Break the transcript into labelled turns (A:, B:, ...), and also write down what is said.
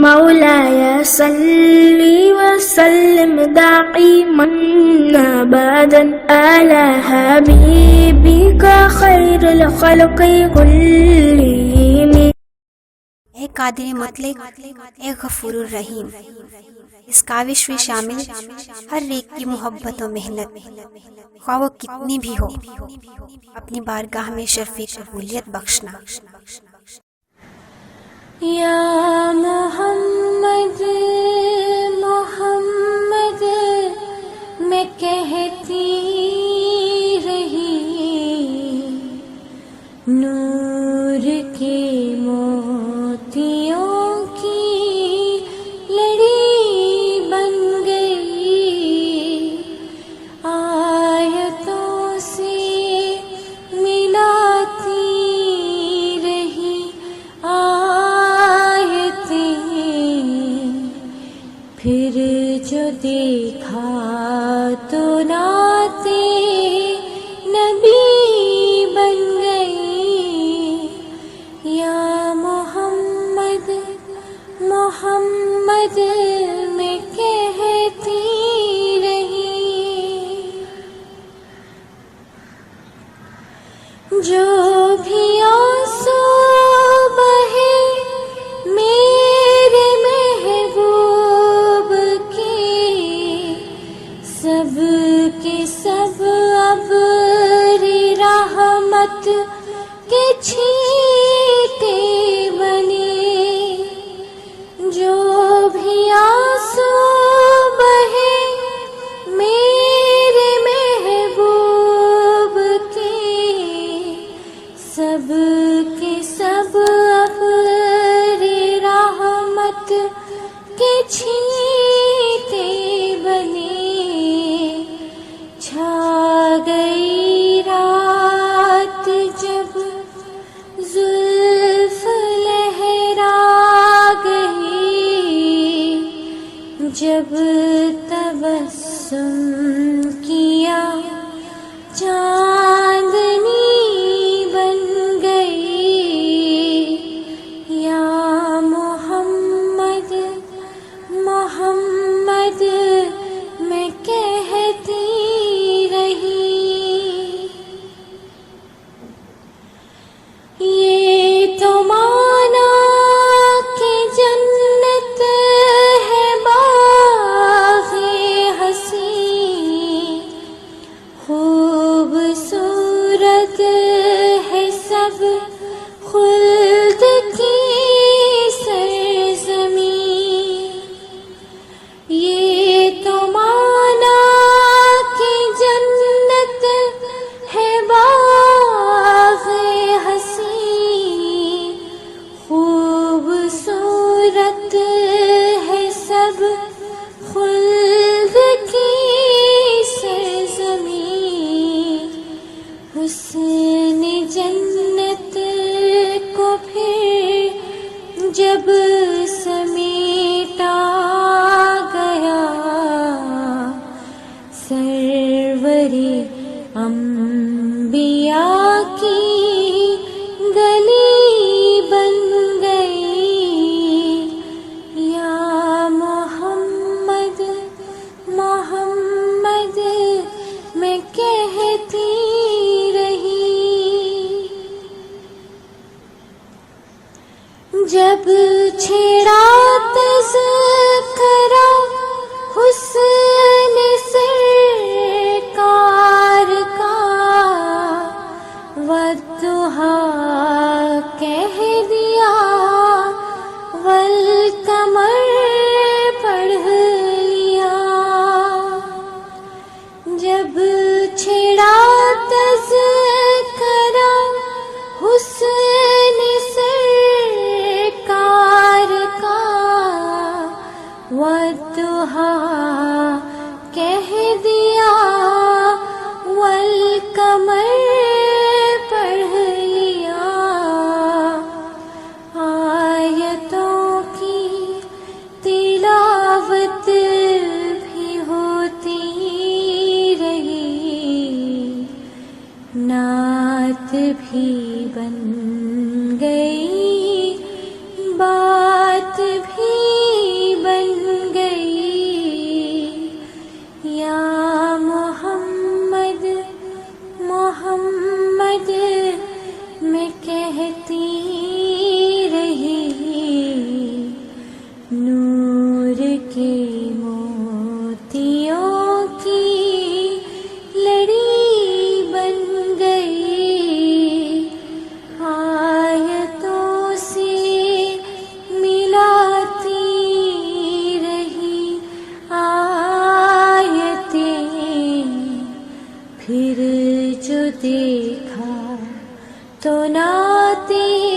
A: مولاي صل وسلم دائما أبدا على حبيبك خير الخلق كلهم۔
B: اے قادر مطلق، اے غفور الرحیم، اس کاوش میں شامل ہر ایک کی محبت و محنت خواہ وہ کتنی بھی ہو، اپنی بارگاہ میں شرف قبولیت بخشنا۔
A: یا محمد محمد میں کہتی رہی، نور کے موتیوں کی لڑی بن گئی، آیتوں سے ملاتی رہی آیتیں، پھر جو دیکھا تو نعتِ نبی بن گئی۔ یا محمد محمد میں کہتی رہی، جو بھی آنسو بہے میرے محبوب کے، سب کے سب ابر رحمت کے چھینٹے بنے، جو بھی آنسو بہے میرے محبوب کے، سب کے سب ابر رحمت کے چھینٹے بنے، چھا گئی رات جب زلف لہرا گئی، جب تبسم کیا چاندنی بن گئی۔ یا محمد محمد میں کہتی رہی، یہ تو مانا کہ جنت ہے باغ حسین، خوبصورت ہے سب خلد کی سرزمین، یہ تو مانا کہ جنت ہے باغ حسین، خوبصورت ہے سب خلد کی سرزمین، حسن جنت کو پھر جب سمیٹا گیا، سرور انبیاء کی گلی بن گئی۔ یا محمد محمد میں کہتی رہی، جب چھڑا تذکرہ حسن سرکار کا، والضحیٰ کہہ دیا، والقمر پڑھ لیا، جب چھڑا تذکرہ حسن سرکار کا، والضحیٰ کہہ دیا، والقمر پڑھ لیا، آیتوں کی تلاوت بھی ہوتی رہی، نعت بھی بن گئی، بات بھی تو ناتے